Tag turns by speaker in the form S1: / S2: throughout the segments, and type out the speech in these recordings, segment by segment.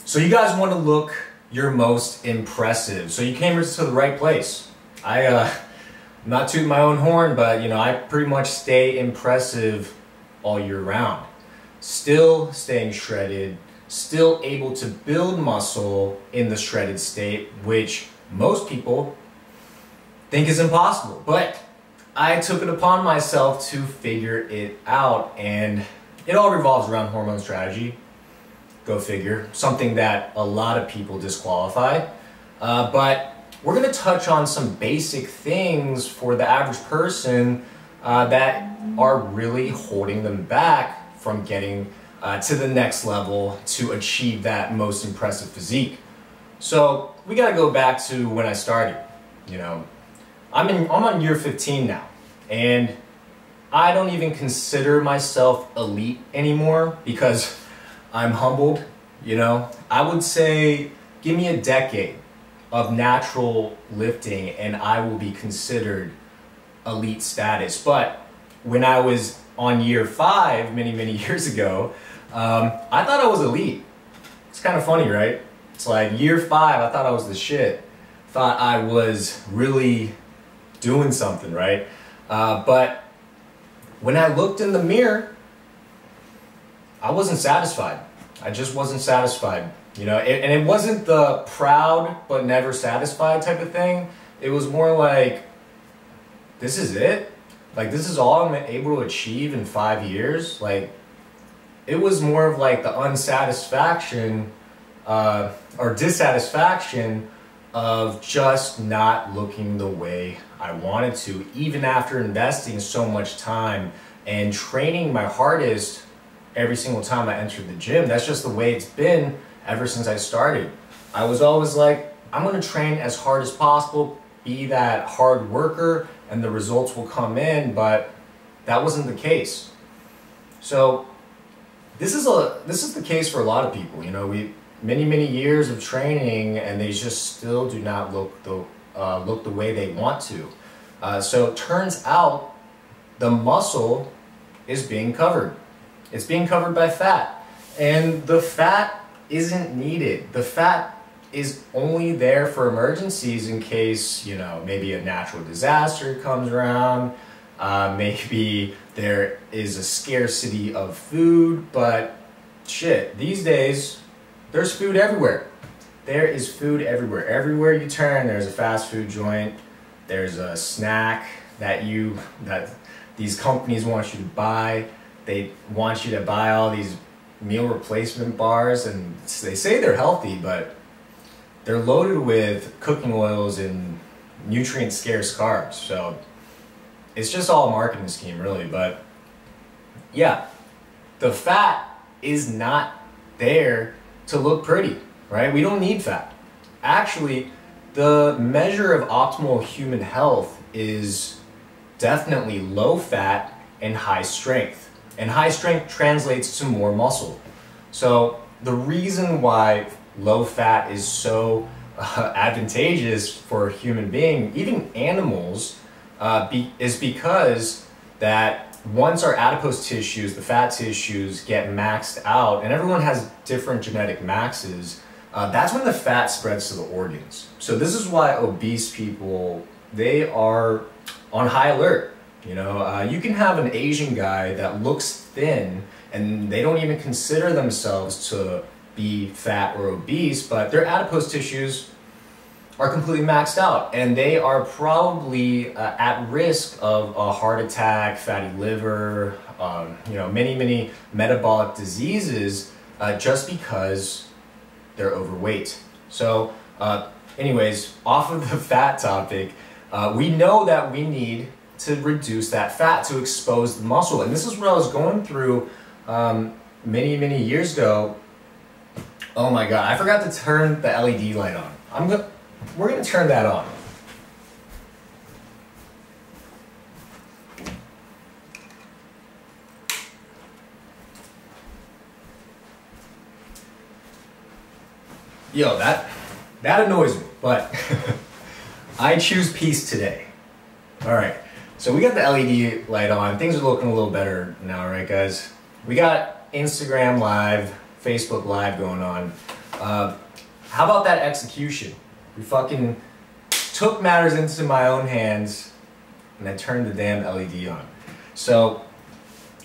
S1: So you guys want to look your most impressive. So you came to the right place. I'm not tooting my own horn, but I pretty much stay impressive all year round. Still staying shredded, still able to build muscle in the shredded state, which most people think is impossible. But I took it upon myself to figure it out, and it all revolves around hormone strategy. Go figure, something that a lot of people disqualify. But we're gonna touch on some basic things for the average person that are really holding them back from getting to the next level to achieve that most impressive physique. So we gotta go back to when I started. I'm on year 15 now, and I don't even consider myself elite anymore because I'm humbled. I would say give me a decade of natural lifting and I will be considered elite status. But when I was on year 5 many years ago, I thought I was elite. It's kind of funny, right? It's like year 5, I thought I was the shit. Thought I was really doing something, right? But when I looked in the mirror, I wasn't satisfied. I just wasn't satisfied, and it wasn't the proud but never satisfied type of thing. It was more like, this is it? Like, this is all I'm able to achieve in 5 years? Like, it was more of like the unsatisfaction or dissatisfaction of just not looking the way I wanted to, even after investing so much time and training my hardest every single time I entered the gym. That's just the way it's been ever since I started. I was always like, I'm gonna train as hard as possible, be that hard worker, and the results will come in, but that wasn't the case. So this is the case for a lot of people. We many years of training and they just still do not look the way they want to. So it turns out the muscle is being covered. It's being covered by fat, and the fat isn't needed. The fat is only there for emergencies in case, maybe a natural disaster comes around, maybe there is a scarcity of food, but shit, these days, there's food everywhere. There is food everywhere. Everywhere you turn, there's a fast food joint, there's a snack that these companies want you to buy. They want you to buy all these meal replacement bars, and they say they're healthy, but they're loaded with cooking oils and nutrient scarce carbs. So it's just all a marketing scheme, really. But yeah, the fat is not there to look pretty, right? We don't need fat. Actually, the measure of optimal human health is definitely low fat and high strength. And high strength translates to more muscle. So the reason why low fat is so advantageous for a human being, even animals, is because that once our adipose tissues, the fat tissues, get maxed out, and everyone has different genetic maxes, that's when the fat spreads to the organs. So this is why obese people, they are on high alert. You can have an Asian guy that looks thin and they don't even consider themselves to be fat or obese, but their adipose tissues are completely maxed out and they are probably at risk of a heart attack, fatty liver, many metabolic diseases just because they're overweight. So anyways, off of the fat topic, we know that we need to reduce that fat to expose the muscle. And this is what I was going through many years ago. Oh my God, I forgot to turn the LED light on. We're gonna turn that on. Yo, that annoys me, but I choose peace today. All right. So we got the LED light on. Things are looking a little better now, right guys? We got Instagram Live, Facebook Live going on. How about that execution? We fucking took matters into my own hands and I turned the damn LED on. So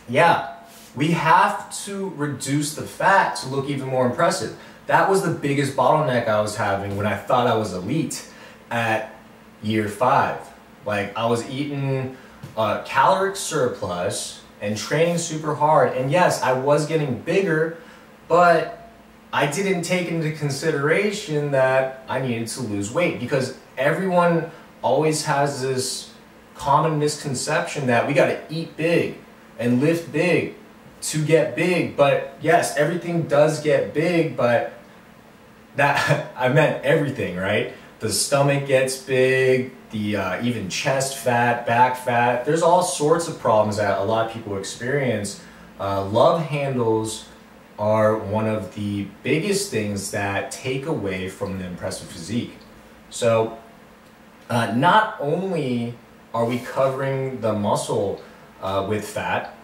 S1: yeah, we have to reduce the fat to look even more impressive. That was the biggest bottleneck I was having when I thought I was elite at year 5. Like, I was eating caloric surplus and training super hard, and yes, I was getting bigger, but I didn't take into consideration that I needed to lose weight, because everyone always has this common misconception that we got to eat big and lift big to get big. But yes, everything does get big, but that I meant everything, right? The stomach gets big, the even chest fat, back fat. There's all sorts of problems that a lot of people experience. Love handles are one of the biggest things that take away from the impressive physique. So not only are we covering the muscle with fat,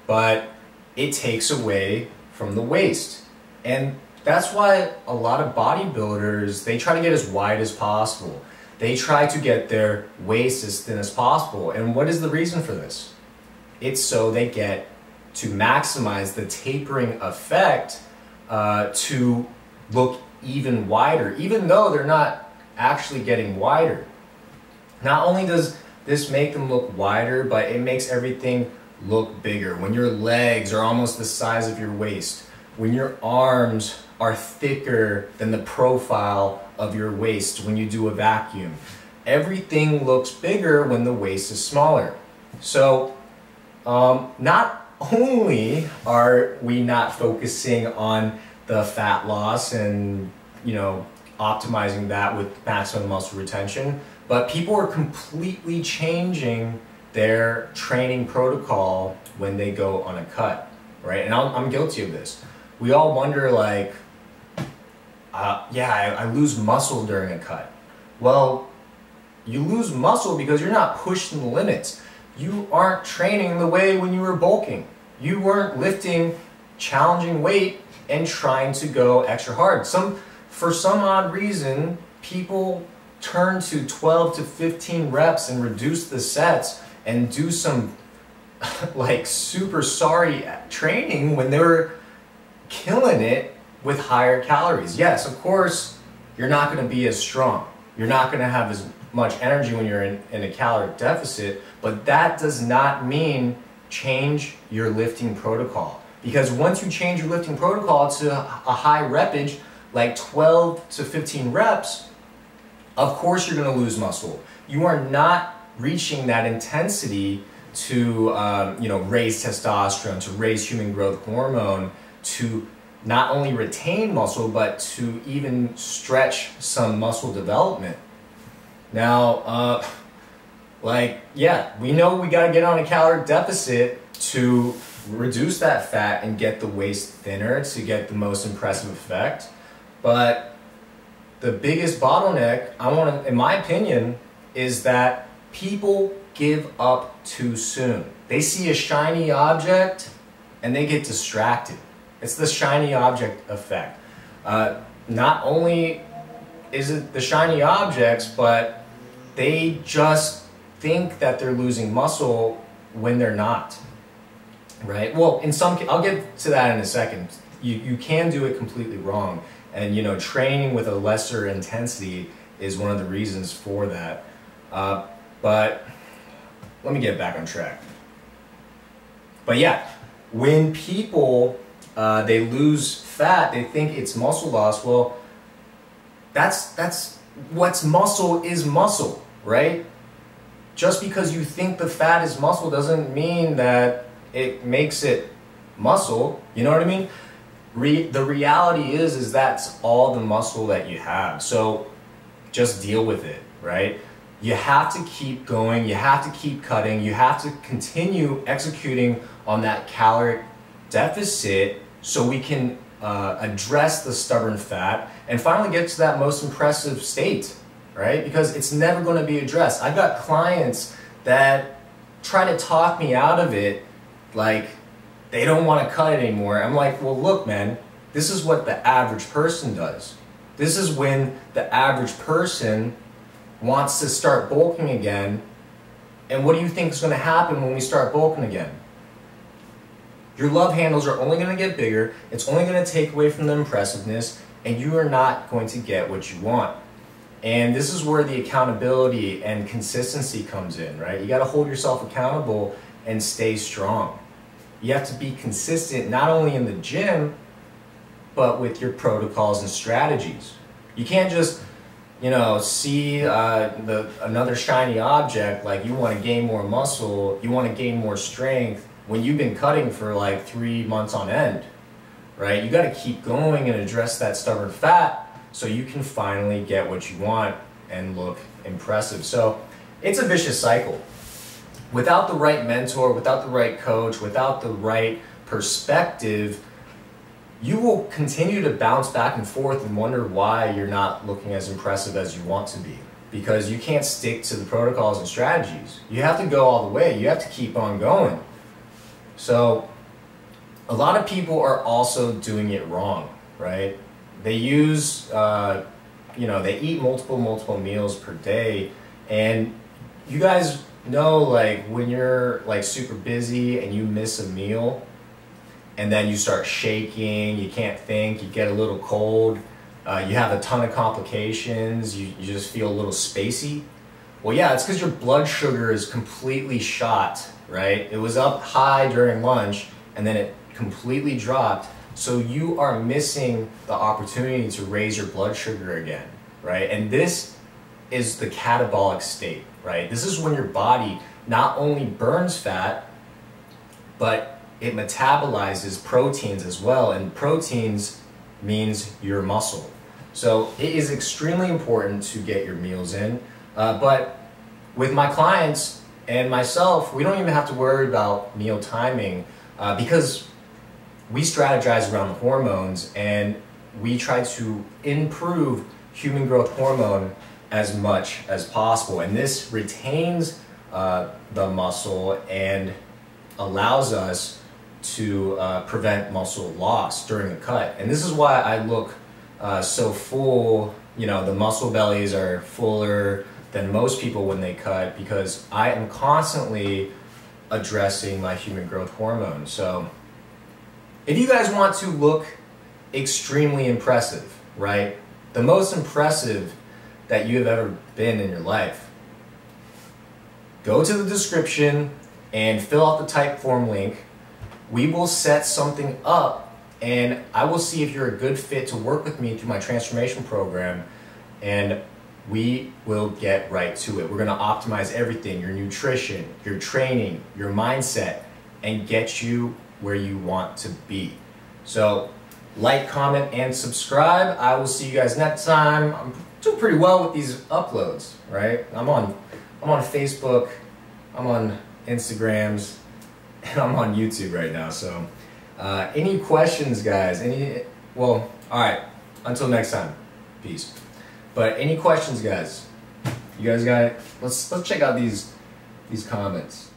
S1: but it takes away from the waist. And that's why a lot of bodybuilders, they try to get as wide as possible. They try to get their waist as thin as possible. And what is the reason for this? It's so they get to maximize the tapering effect to look even wider, even though they're not actually getting wider. Not only does this make them look wider, but it makes everything look bigger. When your legs are almost the size of your waist, when your arms are thicker than the profile of your waist when you do a vacuum, everything looks bigger when the waist is smaller. So not only are we not focusing on the fat loss and, you know, optimizing that with maximum muscle retention, but people are completely changing their training protocol when they go on a cut, right? And I'm guilty of this. We all wonder, like, yeah, I lose muscle during a cut. Well, you lose muscle because you're not pushing the limits. You aren't training the way when you were bulking. You weren't lifting challenging weight and trying to go extra hard. For some odd reason, people turn to 12 to 15 reps and reduce the sets and do some like super sorry training when they were killing it with higher calories. Yes, of course, you're not going to be as strong. You're not going to have as much energy when you're in a caloric deficit, but that does not mean change your lifting protocol. Because once you change your lifting protocol to a high repage, like 12 to 15 reps, of course you're going to lose muscle. You are not reaching that intensity to raise testosterone, to raise human growth hormone, to not only retain muscle, but to even stretch some muscle development. Now, we know we got to get on a caloric deficit to reduce that fat and get the waist thinner to get the most impressive effect. But the biggest bottleneck, in my opinion, is that people give up too soon. They see a shiny object and they get distracted. It's the shiny object effect. Not only is it the shiny objects, but they just think that they're losing muscle when they're not, right? Well, I'll get to that in a second. You can do it completely wrong. And, you know, training with a lesser intensity is one of the reasons for that. But let me get back on track. But yeah, when people they lose fat, they think it's muscle loss. Well, that's what's muscle is muscle, right? Just because you think the fat is muscle doesn't mean that it makes it muscle. You know what I mean? The reality is that's all the muscle that you have. So just deal with it, right? You have to keep going. You have to keep cutting. You have to continue executing on that caloric deficit so we can address the stubborn fat and finally get to that most impressive state, right? Because it's never going to be addressed. I've got clients that try to talk me out of it, like they don't want to cut it anymore. I'm like, well, look, man, This is what the average person does. This is when the average person wants to start bulking again. And what do you think is going to happen when we start bulking again? Your love handles are only going to get bigger. It's only going to take away from the impressiveness, and you are not going to get what you want. And this is where the accountability and consistency comes in, right? You got to hold yourself accountable and stay strong. You have to be consistent not only in the gym, but with your protocols and strategies. You can't just, see another shiny object, like you want to gain more muscle, you want to gain more strength, when you've been cutting for like 3 months on end, right? You got to keep going and address that stubborn fat so you can finally get what you want and look impressive. So it's a vicious cycle. Without the right mentor, without the right coach, without the right perspective, you will continue to bounce back and forth and wonder why you're not looking as impressive as you want to be, because you can't stick to the protocols and strategies. You have to go all the way. You have to keep on going. So a lot of people are also doing it wrong, right? They use, they eat multiple meals per day. And you guys know, like, when you're like super busy and you miss a meal and then you start shaking, you can't think, you get a little cold, you have a ton of complications, you just feel a little spacey. Well, yeah, it's because your blood sugar is completely shot, right? It was up high during lunch and then it completely dropped. So you are missing the opportunity to raise your blood sugar again, right? And this is the catabolic state, right? This is when your body not only burns fat, but it metabolizes proteins as well. And proteins means your muscle. So it is extremely important to get your meals in. But with my clients and myself, we don't even have to worry about meal timing because we strategize around the hormones and we try to improve human growth hormone as much as possible. And this retains the muscle and allows us to prevent muscle loss during the cut. And this is why I look so full. The muscle bellies are fuller than most people when they cut, because I am constantly addressing my human growth hormone. So if you guys want to look extremely impressive, right? The most impressive that you have ever been in your life, go to the description and fill out the Typeform link. We will set something up and I will see if you're a good fit to work with me through my transformation program, and we will get right to it. We're gonna optimize everything, your nutrition, your training, your mindset, and get you where you want to be. So like, comment, and subscribe. I will see you guys next time. I'm doing pretty well with these uploads, right? I'm on Facebook, I'm on Instagrams, and I'm on YouTube right now. So any questions, guys? Well, all right, until next time, peace. But any questions, guys? You guys got it? Let's check out these comments.